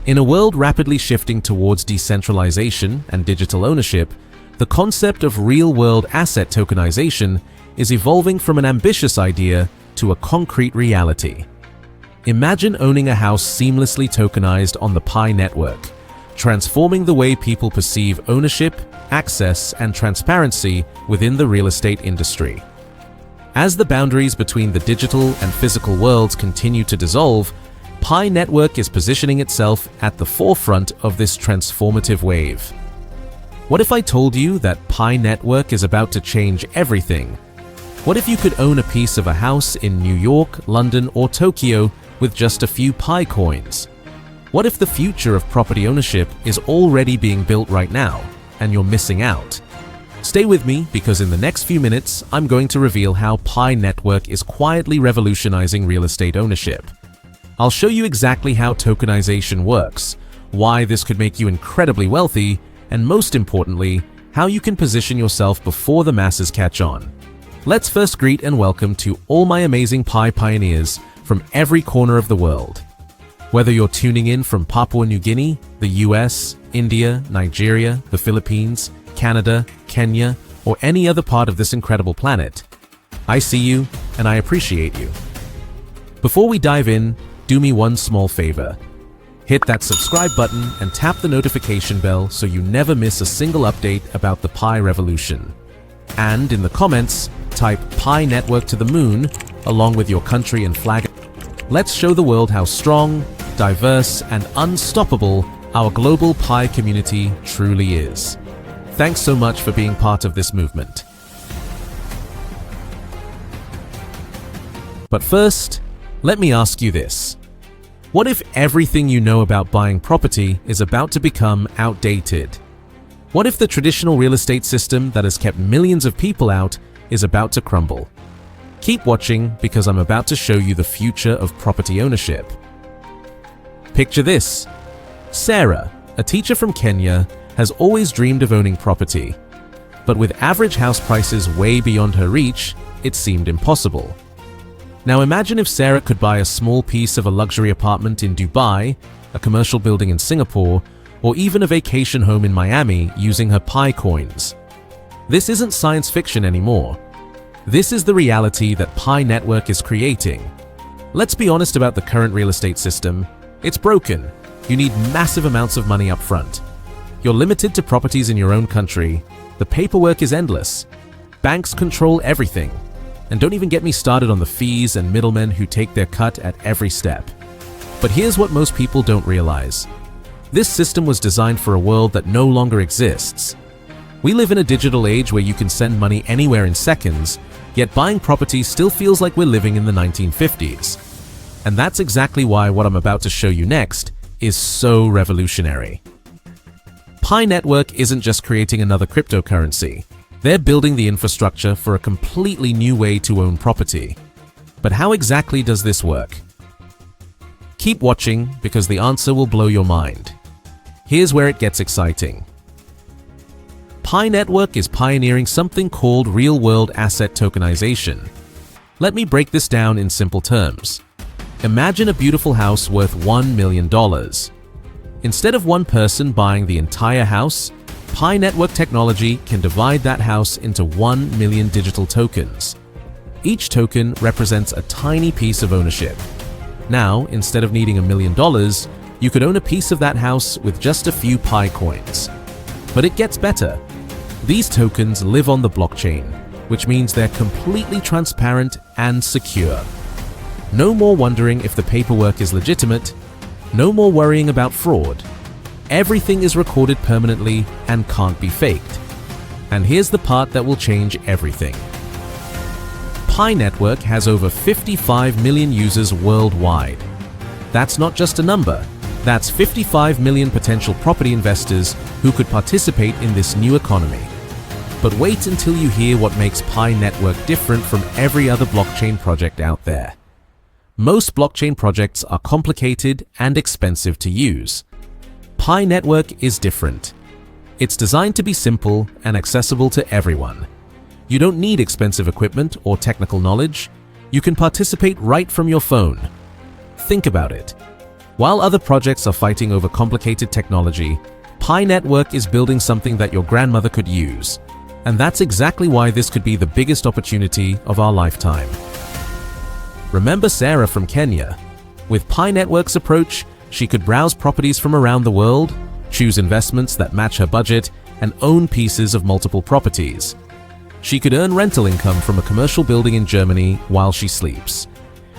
In a world rapidly shifting towards decentralization and digital ownership, the concept of real-world asset tokenization is evolving from an ambitious idea to a concrete reality. Imagine owning a house seamlessly tokenized on the Pi network, transforming the way people perceive ownership, access, and transparency within the real estate industry. As the boundaries between the digital and physical worlds continue to dissolve, Pi network is positioning itself at the forefront of this transformative wave. What if I told you that Pi network is about to change everything? What if you could own a piece of a house in New York, London, or Tokyo with just a few Pi coins? What if the future of property ownership is already being built right now, and you're missing out? Stay with me, because in the next few minutes, I'm going to reveal how Pi network is quietly revolutionizing real estate ownership. I'll show you exactly how tokenization works, why this could make you incredibly wealthy, and most importantly, how you can position yourself before the masses catch on. Let's first greet and welcome to all my amazing Pi pioneers from every corner of the world. Whether you're tuning in from Papua New Guinea, the US, India, Nigeria, the Philippines, Canada, Kenya, or any other part of this incredible planet, I see you and I appreciate you. Before we dive in, do me one small favor. Hit that subscribe button and tap the notification bell so you never miss a single update about the Pi revolution. And in the comments, type Pi network to the moon along with your country and flag. Let's show the world how strong, diverse, and unstoppable our global Pi community truly is. Thanks so much for being part of this movement. But first, let me ask you this. What if everything you know about buying property is about to become outdated? What if the traditional real estate system that has kept millions of people out is about to crumble? Keep watching, because I'm about to show you the future of property ownership. Picture this. Sarah, a teacher from Kenya, has always dreamed of owning property. But with average house prices way beyond her reach, it seemed impossible. Now imagine if Sarah could buy a small piece of a luxury apartment in Dubai, a commercial building in Singapore, or even a vacation home in Miami using her Pi coins. This isn't science fiction anymore. This is the reality that Pi network is creating. Let's be honest about the current real estate system. It's broken. You need massive amounts of money up front. You're limited to properties in your own country. The paperwork is endless. Banks control everything. And don't even get me started on the fees and middlemen who take their cut at every step. But here's what most people don't realize. This system was designed for a world that no longer exists. We live in a digital age where you can send money anywhere in seconds, yet buying property still feels like we're living in the 1950s. And that's exactly why what I'm about to show you next is so revolutionary. Pi network isn't just creating another cryptocurrency. They're building the infrastructure for a completely new way to own property. But how exactly does this work? Keep watching, because the answer will blow your mind. Here's where it gets exciting. Pi network is pioneering something called real-world asset tokenization. Let me break this down in simple terms. Imagine a beautiful house worth $1 million. Instead of one person buying the entire house, Pi network technology can divide that house into 1 million digital tokens. Each token represents a tiny piece of ownership. Now, instead of needing $1 million, you could own a piece of that house with just a few Pi coins. But it gets better. These tokens live on the blockchain, which means they're completely transparent and secure. No more wondering if the paperwork is legitimate. No more worrying about fraud. Everything is recorded permanently and can't be faked. And here's the part that will change everything. Pi network has over 55 million users worldwide. That's not just a number. That's 55 million potential property investors who could participate in this new economy. But wait until you hear what makes Pi network different from every other blockchain project out there. Most blockchain projects are complicated and expensive to use. Pi network is different. It's designed to be simple and accessible to everyone. You don't need expensive equipment or technical knowledge. You can participate right from your phone. Think about it. While other projects are fighting over complicated technology, Pi Network is building something that your grandmother could use. And that's exactly why this could be the biggest opportunity of our lifetime. Remember Sarah from Kenya? With Pi Network's approach, she could browse properties from around the world, choose investments that match her budget, and own pieces of multiple properties. She could earn rental income from a commercial building in Germany while she sleeps.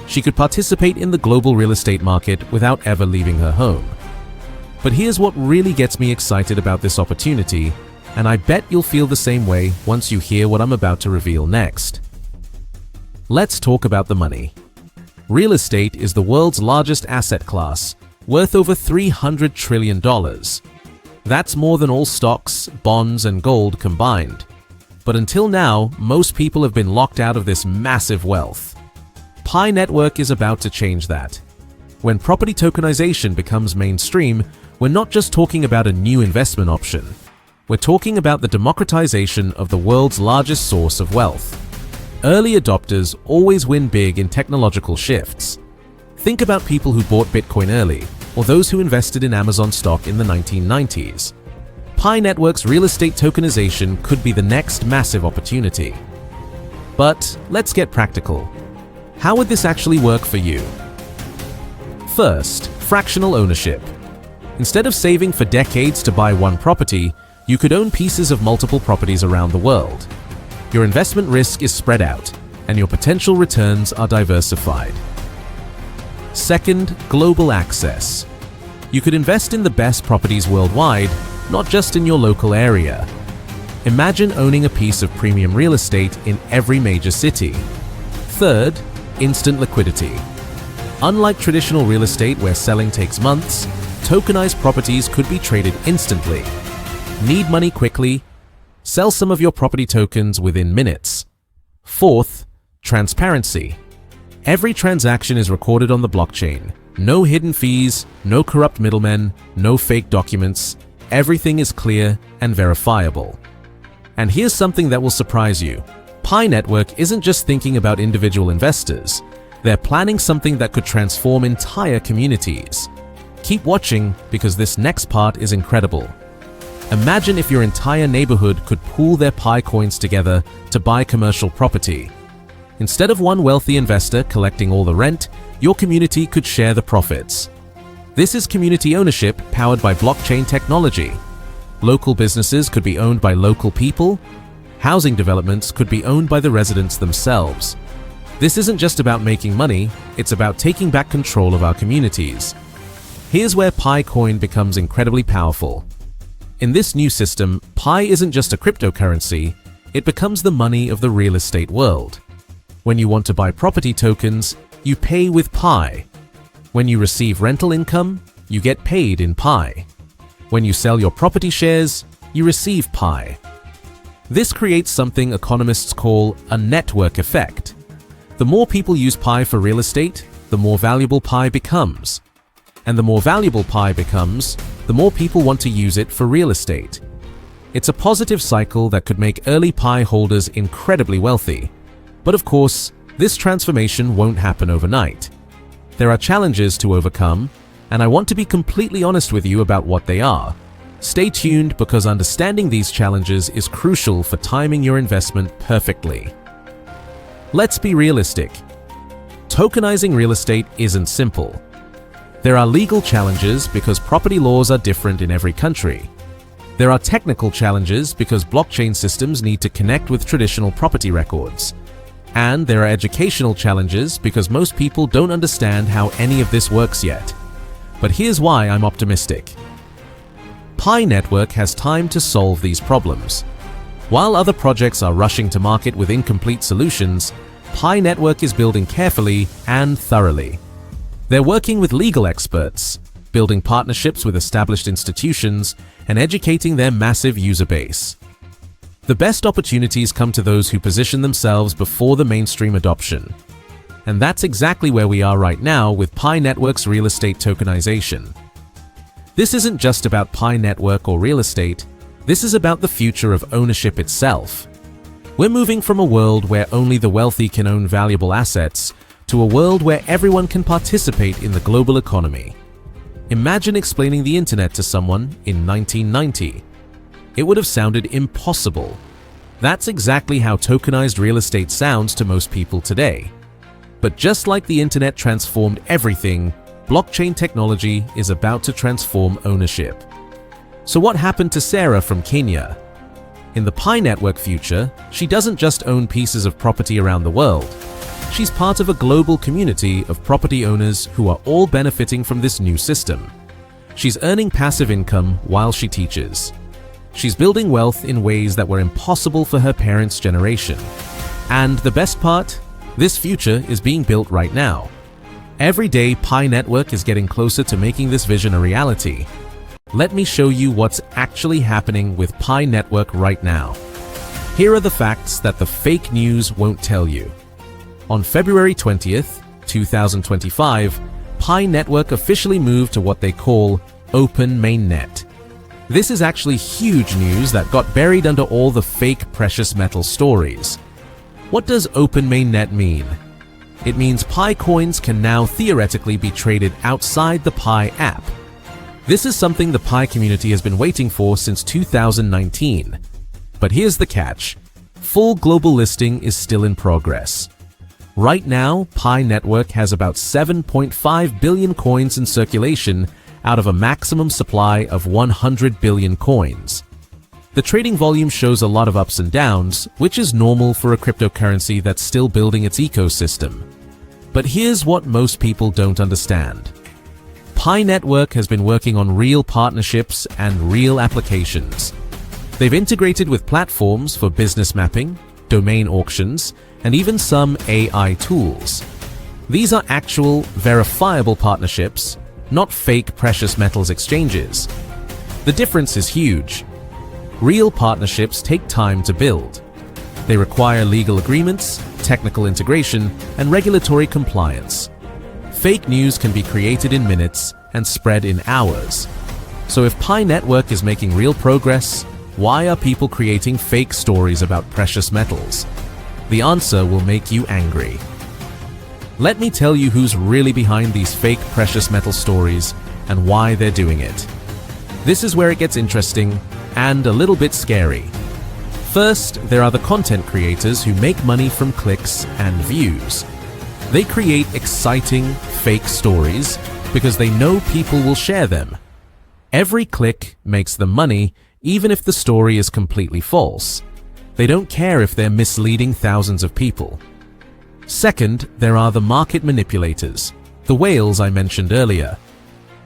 She could participate in the global real estate market without ever leaving her home. But here's what really gets me excited about this opportunity, and I bet you'll feel the same way once you hear what I'm about to reveal next. Let's talk about the money. Real estate is the world's largest asset class, worth over $300 trillion. That's more than all stocks, bonds, and gold combined. But until now, most people have been locked out of this massive wealth. Pi Network is about to change that. When property tokenization becomes mainstream, we're not just talking about a new investment option. We're talking about the democratization of the world's largest source of wealth. Early adopters always win big in technological shifts. Think about people who bought Bitcoin early, or those who invested in Amazon stock in the 1990s. Pi Network's real estate tokenization could be the next massive opportunity. But let's get practical. How would this actually work for you? First, fractional ownership. Instead of saving for decades to buy one property, you could own pieces of multiple properties around the world. Your investment risk is spread out, and your potential returns are diversified. Second, global access. You could invest in the best properties worldwide, not just in your local area. Imagine owning a piece of premium real estate in every major city. Third, instant liquidity. Unlike traditional real estate where selling takes months, tokenized properties could be traded instantly. Need money quickly? Sell some of your property tokens within minutes. Fourth, transparency. Every transaction is recorded on the blockchain. No hidden fees, no corrupt middlemen, no fake documents. Everything is clear and verifiable. And here's something that will surprise you. Pi Network isn't just thinking about individual investors. They're planning something that could transform entire communities. Keep watching because this next part is incredible. Imagine if your entire neighborhood could pool their Pi coins together to buy commercial property. Instead of one wealthy investor collecting all the rent, your community could share the profits. This is community ownership powered by blockchain technology. Local businesses could be owned by local people. Housing developments could be owned by the residents themselves. This isn't just about making money, it's about taking back control of our communities. Here's where PiCoin becomes incredibly powerful. In this new system, Pi isn't just a cryptocurrency, it becomes the money of the real estate world. When you want to buy property tokens, you pay with Pi. When you receive rental income, you get paid in Pi. When you sell your property shares, you receive Pi. This creates something economists call a network effect. The more people use Pi for real estate, the more valuable Pi becomes. And the more valuable Pi becomes, the more people want to use it for real estate. It's a positive cycle that could make early Pi holders incredibly wealthy. But of course, this transformation won't happen overnight. There are challenges to overcome, and I want to be completely honest with you about what they are. Stay tuned because understanding these challenges is crucial for timing your investment perfectly. Let's be realistic. Tokenizing real estate isn't simple. There are legal challenges because property laws are different in every country. There are technical challenges because blockchain systems need to connect with traditional property records. And there are educational challenges because most people don't understand how any of this works yet. But here's why I'm optimistic. Pi Network has time to solve these problems. While other projects are rushing to market with incomplete solutions, Pi Network is building carefully and thoroughly. They're working with legal experts, building partnerships with established institutions, and educating their massive user base. The best opportunities come to those who position themselves before the mainstream adoption. And that's exactly where we are right now with Pi Network's real estate tokenization. This isn't just about Pi Network or real estate, this is about the future of ownership itself. We're moving from a world where only the wealthy can own valuable assets to a world where everyone can participate in the global economy. Imagine explaining the internet to someone in 1990. It would have sounded impossible. That's exactly how tokenized real estate sounds to most people today. But just like the internet transformed everything, blockchain technology is about to transform ownership. So what happened to Sarah from Kenya? In the Pi network future, she doesn't just own pieces of property around the world. She's part of a global community of property owners who are all benefiting from this new system. She's earning passive income while she teaches. She's building wealth in ways that were impossible for her parents' generation. And the best part? This future is being built right now. Every day, Pi Network is getting closer to making this vision a reality. Let me show you what's actually happening with Pi Network right now. Here are the facts that the fake news won't tell you. On February 20th, 2025, Pi Network officially moved to what they call Open Mainnet. This is actually huge news that got buried under all the fake precious metal stories. What does Open Mainnet mean? It means Pi coins can now theoretically be traded outside the Pi app. This is something the Pi community has been waiting for since 2019. But here's the catch. Full global listing is still in progress. Right now, Pi Network has about 7.5 billion coins in circulation out of a maximum supply of 100 billion coins. The trading volume shows a lot of ups and downs, which is normal for a cryptocurrency that's still building its ecosystem. But here's what most people don't understand. Pi Network has been working on real partnerships and real applications. They've integrated with platforms for business mapping, domain auctions, and even some AI tools. These are actual, verifiable partnerships, not fake precious metals exchanges. The difference is huge. Real partnerships take time to build. They require legal agreements, technical integration, and regulatory compliance. Fake news can be created in minutes and spread in hours. So if Pi Network is making real progress, why are people creating fake stories about precious metals? The answer will make you angry. Let me tell you who's really behind these fake precious metal stories and why they're doing it. This is where it gets interesting and a little bit scary. First, there are the content creators who make money from clicks and views. They create exciting, fake stories because they know people will share them. Every click makes them money, even if the story is completely false. They don't care if they're misleading thousands of people. Second, there are the market manipulators, the whales I mentioned earlier.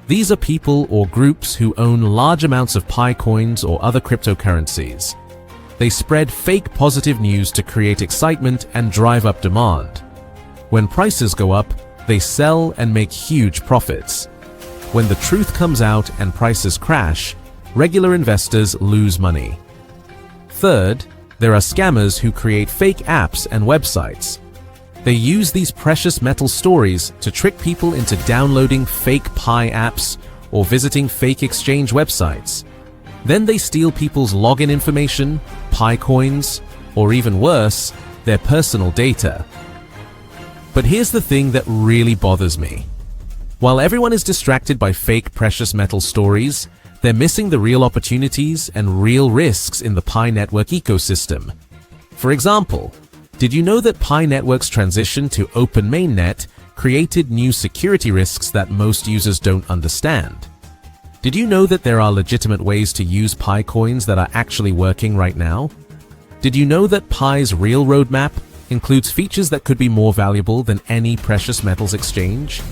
These are people or groups who own large amounts of Pi coins or other cryptocurrencies. They spread fake positive news to create excitement and drive up demand. When prices go up, they sell and make huge profits. When the truth comes out and prices crash, regular investors lose money. Third, there are scammers who create fake apps and websites. They use these precious metal stories to trick people into downloading fake Pi apps or visiting fake exchange websites. Then they steal people's login information, Pi coins, or even worse, their personal data. But here's the thing that really bothers me. While everyone is distracted by fake precious metal stories, they're missing the real opportunities and real risks in the Pi Network ecosystem. For example, did you know that Pi Network's transition to Open Mainnet created new security risks that most users don't understand? Did you know that there are legitimate ways to use Pi coins that are actually working right now? Did you know that Pi's real roadmap includes features that could be more valuable than any precious metals exchange?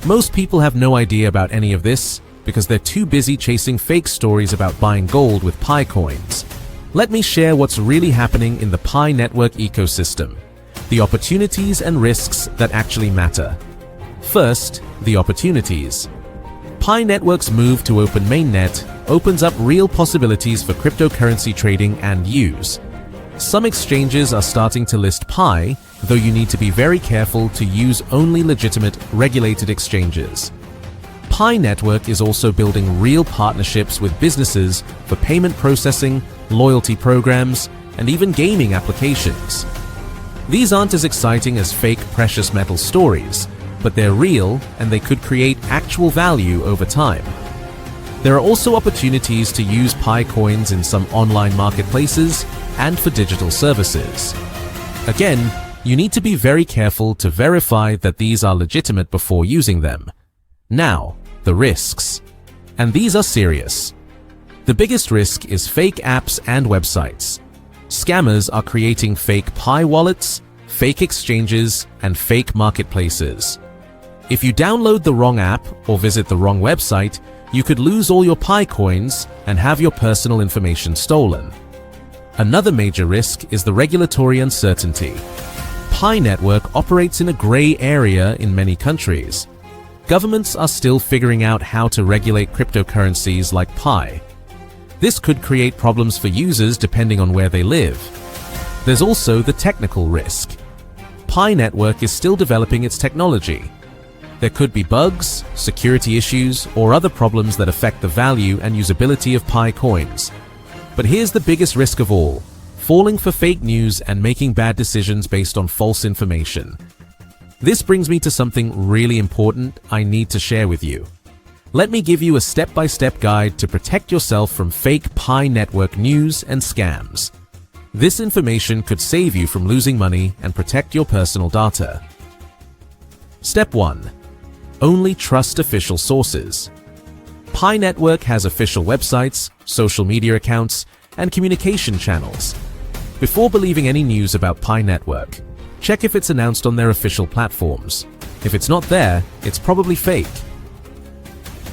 Most people have no idea about any of this because they're too busy chasing fake stories about buying gold with Pi coins. Let me share what's really happening in the Pi Network ecosystem, the opportunities and risks that actually matter. First, the opportunities. Pi Network's move to Open Mainnet opens up real possibilities for cryptocurrency trading and use. Some exchanges are starting to list Pi, though you need to be very careful to use only legitimate, regulated exchanges. Pi Network is also building real partnerships with businesses for payment processing, loyalty programs, and even gaming applications. These aren't as exciting as fake precious metal stories, but they're real and they could create actual value over time. There are also opportunities to use PiCoins in some online marketplaces and for digital services. Again, you need to be very careful to verify that these are legitimate before using them. Now, the risks. And these are serious. The biggest risk is fake apps and websites. Scammers are creating fake Pi wallets, fake exchanges, and fake marketplaces. If you download the wrong app or visit the wrong website, you could lose all your PiCoins and have your personal information stolen. Another major risk is the regulatory uncertainty. Pi network operates in a gray area in many countries. Governments are still figuring out how to regulate cryptocurrencies like Pi. This could create problems for users depending on where they live. There's also the technical risk. Pi network is still developing its technology. There could be bugs, security issues, or other problems that affect the value and usability of Pi coins. But here's the biggest risk of all: falling for fake news and making bad decisions based on false information. This brings me to something really important I need to share with you. Let me give you a step-by-step guide to protect yourself from fake Pi network news and scams. This information could save you from losing money and protect your personal data. Step 1. Only trust official sources. Pi network has official websites, social media accounts, and communication channels. Before believing any news about Pi network, check if it's announced on their official platforms. If it's not there, it's probably fake.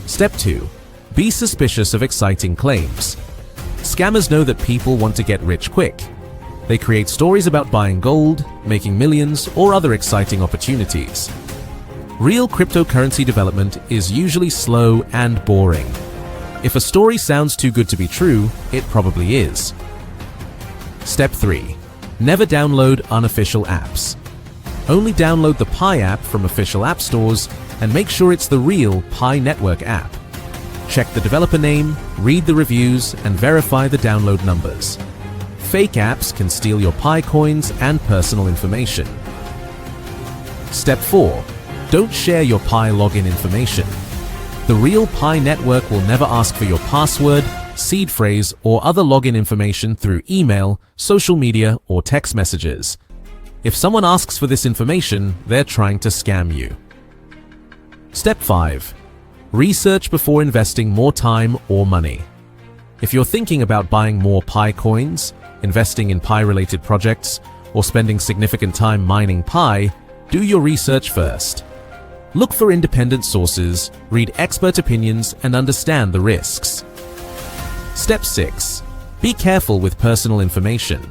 Step 2. Be suspicious of exciting claims. Scammers know that people want to get rich quick. They create stories about buying gold, making millions, or other exciting opportunities. Real cryptocurrency development is usually slow and boring. If a story sounds too good to be true, it probably is. Step 3. Never download unofficial apps. Only download the Pi app from official app stores and make sure it's the real Pi network app. Check the developer name, read the reviews, and verify the download numbers. Fake apps can steal your Pi coins and personal information. Step 4. Don't share your Pi login information. The real Pi network will never ask for your password, seed phrase, or other login information through email, social media, or text messages. If someone asks for this information, they're trying to scam you. Step 5. Research before investing more time or money. If you're thinking about buying more Pi coins, investing in Pi-related projects, or spending significant time mining Pi, do your research first. Look for independent sources, read expert opinions, and understand the risks. Step 6. Be careful with personal information.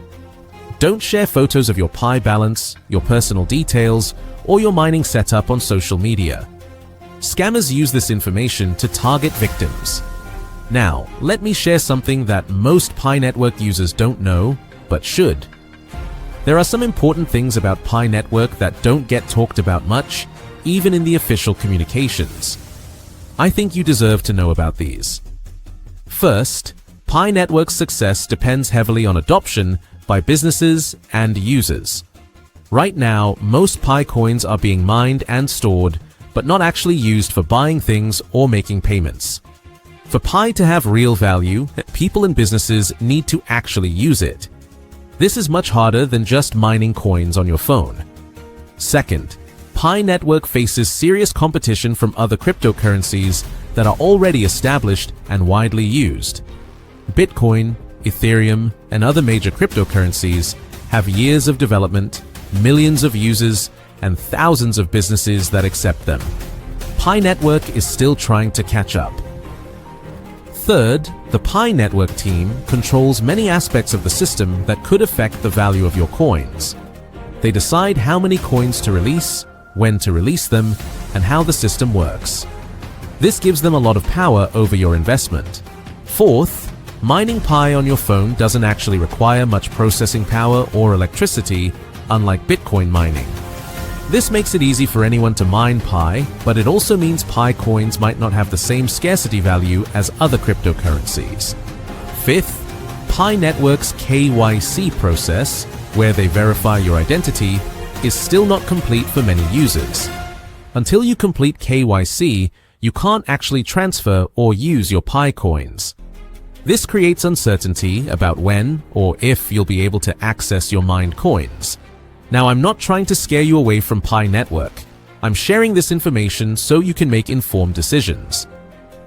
Don't share photos of your Pi balance, your personal details, or your mining setup on social media. Scammers use this information to target victims. Now, let me share something that most Pi network users don't know, but should. There are some important things about Pi network that don't get talked about much, even in the official communications. I think you deserve to know about these. First, Pi network's success depends heavily on adoption by businesses and users. Right now, most Pi coins are being mined and stored, but not actually used for buying things or making payments. For Pi to have real value, people and businesses need to actually use it. This is much harder than just mining coins on your phone. Second, Pi network faces serious competition from other cryptocurrencies that are already established and widely used. Bitcoin, Ethereum, and other major cryptocurrencies have years of development, millions of users, and thousands of businesses that accept them. Pi network is still trying to catch up. Third, the Pi network team controls many aspects of the system that could affect the value of your coins. They decide how many coins to release, when to release them, and how the system works. This gives them a lot of power over your investment. Fourth, mining Pi on your phone doesn't actually require much processing power or electricity, unlike Bitcoin mining. This makes it easy for anyone to mine Pi, but it also means Pi coins might not have the same scarcity value as other cryptocurrencies. Fifth, Pi network's KYC process, where they verify your identity, is still not complete for many users. Until you complete KYC, you can't actually transfer or use your PiCoins. This creates uncertainty about when or if you'll be able to access your mined coins. Now, I'm not trying to scare you away from Pi Network. I'm sharing this information so you can make informed decisions.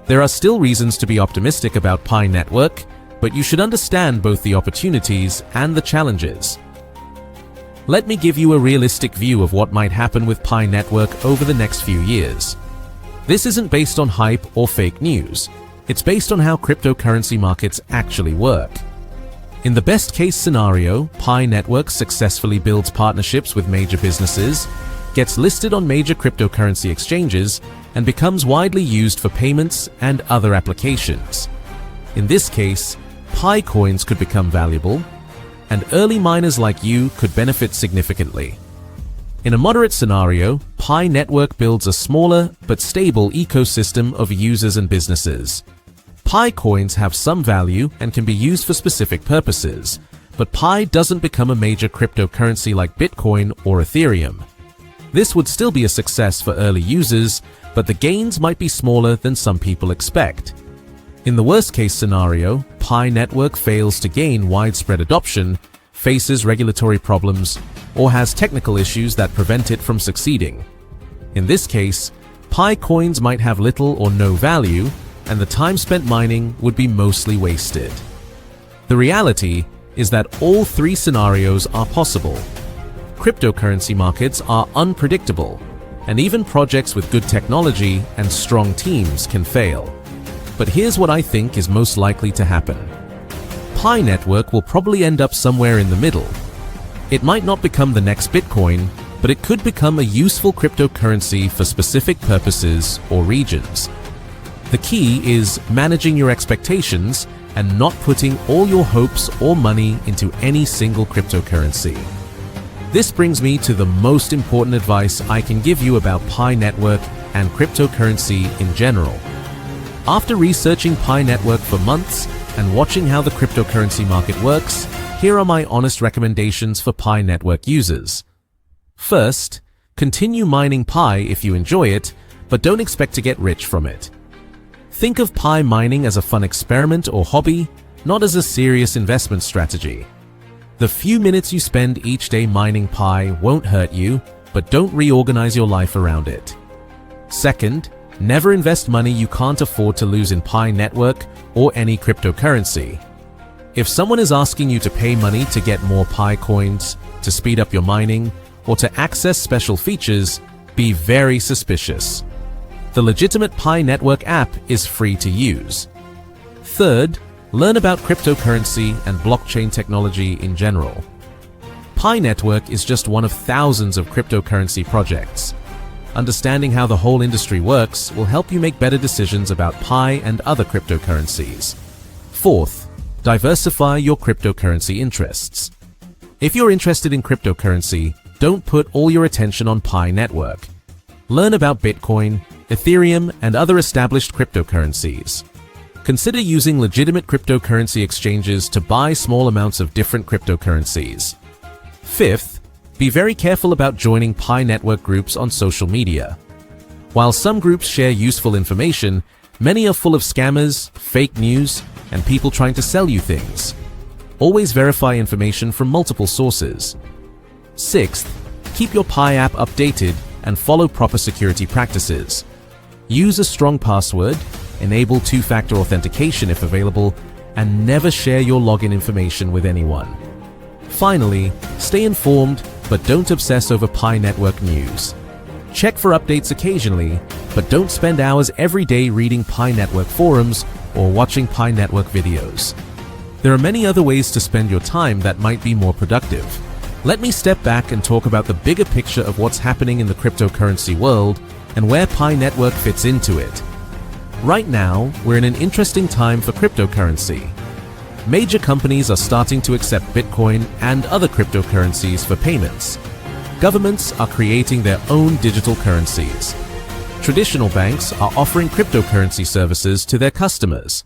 There are still reasons to be optimistic about Pi Network, but you should understand both the opportunities and the challenges. Let me give you a realistic view of what might happen with Pi Network over the next few years. This isn't based on hype or fake news. It's based on how cryptocurrency markets actually work. In the best case scenario, Pi Network successfully builds partnerships with major businesses, gets listed on major cryptocurrency exchanges, and becomes widely used for payments and other applications. In this case, PiCoins could become valuable, and early miners like you could benefit significantly. In a moderate scenario, Pi Network builds a smaller but stable ecosystem of users and businesses. PiCoins have some value and can be used for specific purposes, but Pi doesn't become a major cryptocurrency like Bitcoin or Ethereum. This would still be a success for early users, but the gains might be smaller than some people expect. In the worst-case scenario, Pi Network fails to gain widespread adoption, faces regulatory problems, or has technical issues that prevent it from succeeding. In this case, PiCoins might have little or no value, and the time spent mining would be mostly wasted. The reality is that all three scenarios are possible. Cryptocurrency markets are unpredictable, and even projects with good technology and strong teams can fail. But here's what I think is most likely to happen. Pi Network will probably end up somewhere in the middle. It might not become the next Bitcoin, but it could become a useful cryptocurrency for specific purposes or regions. The key is managing your expectations and not putting all your hopes or money into any single cryptocurrency. This brings me to the most important advice I can give you about Pi Network and cryptocurrency in general. After researching Pi Network for months and watching how the cryptocurrency market works, here are my honest recommendations for Pi Network users. First, continue mining Pi if you enjoy it, but don't expect to get rich from it. Think of Pi mining as a fun experiment or hobby, not as a serious investment strategy. The few minutes you spend each day mining Pi won't hurt you, but don't reorganize your life around it. Second, never invest money you can't afford to lose in Pi Network or any cryptocurrency. If someone is asking you to pay money to get more Pi coins, to speed up your mining, or to access special features, be very suspicious. The legitimate Pi Network app is free to use. Third, learn about cryptocurrency and blockchain technology in general. Pi Network is just one of thousands of cryptocurrency projects. Understanding how the whole industry works will help you make better decisions about Pi and other cryptocurrencies. Fourth, diversify your cryptocurrency interests. If you're interested in cryptocurrency, don't put all your attention on Pi Network. Learn about Bitcoin, Ethereum, and other established cryptocurrencies. Consider using legitimate cryptocurrency exchanges to buy small amounts of different cryptocurrencies. Fifth, be very careful about joining Pi Network groups on social media. While some groups share useful information, many are full of scammers, fake news, and people trying to sell you things. Always verify information from multiple sources. Sixth, keep your Pi app updated and follow proper security practices. Use a strong password, enable two-factor authentication if available, and never share your login information with anyone. Finally, stay informed, but don't obsess over Pi Network news. Check for updates occasionally, but don't spend hours every day reading Pi Network forums or watching Pi Network videos. There are many other ways to spend your time that might be more productive. Let me step back and talk about the bigger picture of what's happening in the cryptocurrency world and where Pi Network fits into it. Right now, we're in an interesting time for cryptocurrency. Major companies are starting to accept Bitcoin and other cryptocurrencies for payments. Governments are creating their own digital currencies. Traditional banks are offering cryptocurrency services to their customers.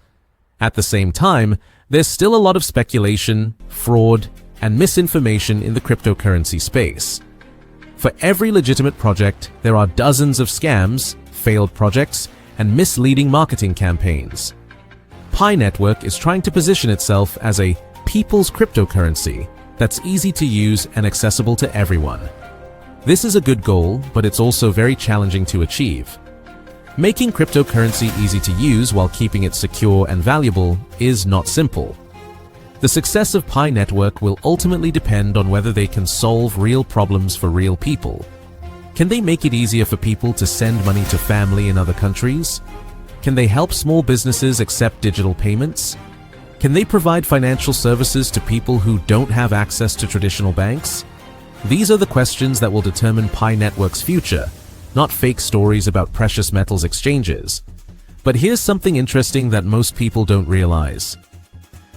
At the same time, there's still a lot of speculation, fraud, and misinformation in the cryptocurrency space. For every legitimate project, there are dozens of scams, failed projects, and misleading marketing campaigns. Pi Network is trying to position itself as a people's cryptocurrency that's easy to use and accessible to everyone. This is a good goal, but it's also very challenging to achieve. Making cryptocurrency easy to use while keeping it secure and valuable is not simple. The success of Pi Network will ultimately depend on whether they can solve real problems for real people. Can they make it easier for people to send money to family in other countries? Can they help small businesses accept digital payments? Can they provide financial services to people who don't have access to traditional banks? These are the questions that will determine Pi Network's future, not fake stories about precious metals exchanges. But here's something interesting that most people don't realize.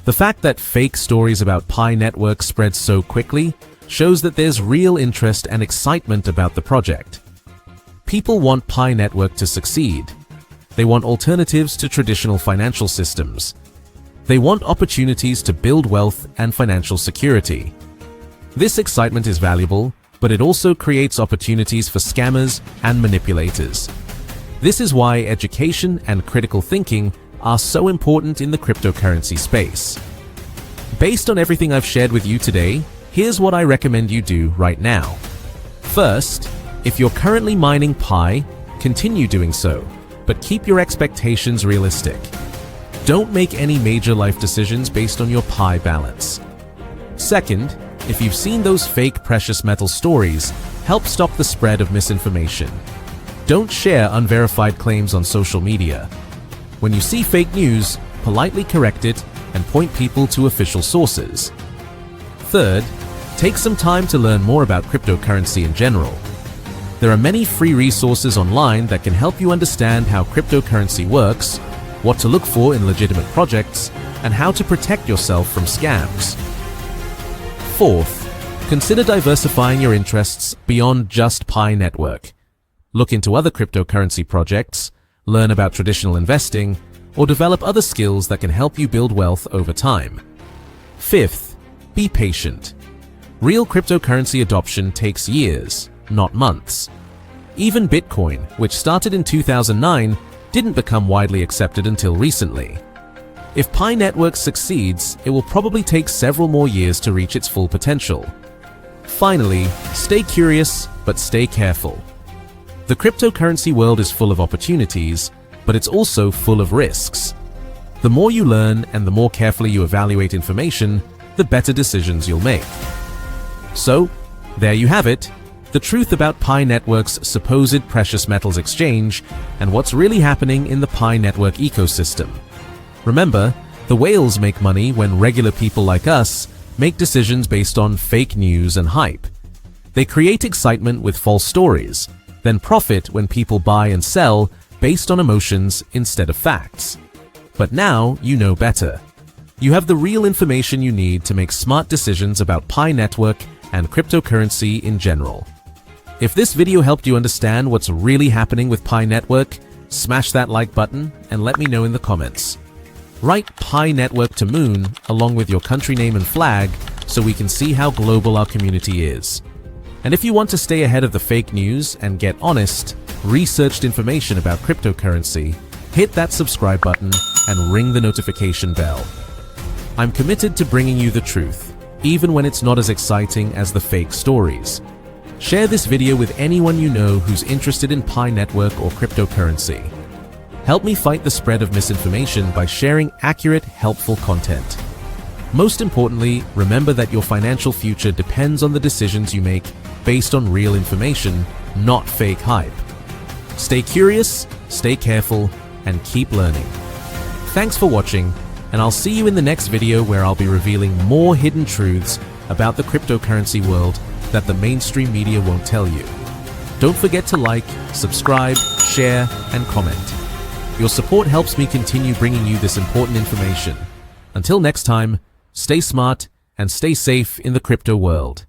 The fact that fake stories about Pi Network spread so quickly shows that there's real interest and excitement about the project. People want Pi Network to succeed. They want alternatives to traditional financial systems. They want opportunities to build wealth and financial security. This excitement is valuable, but it also creates opportunities for scammers and manipulators. This is why education and critical thinking are so important in the cryptocurrency space. Based on everything I've shared with you today, here's what I recommend you do right now. First, if you're currently mining Pi, continue doing so, but keep your expectations realistic. Don't make any major life decisions based on your Pi balance. Second, if you've seen those fake precious metal stories, help stop the spread of misinformation. Don't share unverified claims on social media. When you see fake news, politely correct it and point people to official sources. Third, take some time to learn more about cryptocurrency in general. There are many free resources online that can help you understand how cryptocurrency works, what to look for in legitimate projects, and how to protect yourself from scams. Fourth, consider diversifying your interests beyond just Pi Network. Look into other cryptocurrency projects, learn about traditional investing, or develop other skills that can help you build wealth over time. Fifth, be patient. Real cryptocurrency adoption takes years, not months. Even Bitcoin, which started in 2009, didn't become widely accepted until recently. If Pi Network succeeds, it will probably take several more years to reach its full potential. Finally, stay curious, but stay careful. The cryptocurrency world is full of opportunities, but it's also full of risks. The more you learn and the more carefully you evaluate information, the better decisions you'll make. So, there you have it, the truth about Pi Network's supposed precious metals exchange and what's really happening in the Pi Network ecosystem. Remember, the whales make money when regular people like us make decisions based on fake news and hype. They create excitement with false stories, then profit when people buy and sell based on emotions instead of facts. But now you know better. You have the real information you need to make smart decisions about Pi Network and cryptocurrency in general. If this video helped you understand what's really happening with Pi Network, smash that like button and let me know in the comments. Write Pi Network to Moon along with your country name and flag so we can see how global our community is. And if you want to stay ahead of the fake news and get honest, researched information about cryptocurrency, hit that subscribe button and ring the notification bell. I'm committed to bringing you the truth, even when it's not as exciting as the fake stories. Share this video with anyone you know who's interested in Pi Network or cryptocurrency. Help me fight the spread of misinformation by sharing accurate, helpful content. Most importantly, remember that your financial future depends on the decisions you make based on real information, not fake hype. Stay curious, stay careful, and keep learning. Thanks for watching, and I'll see you in the next video where I'll be revealing more hidden truths about the cryptocurrency world that the mainstream media won't tell you. Don't forget to like, subscribe, share, and comment. Your support helps me continue bringing you this important information. Until next time, stay smart and stay safe in the crypto world.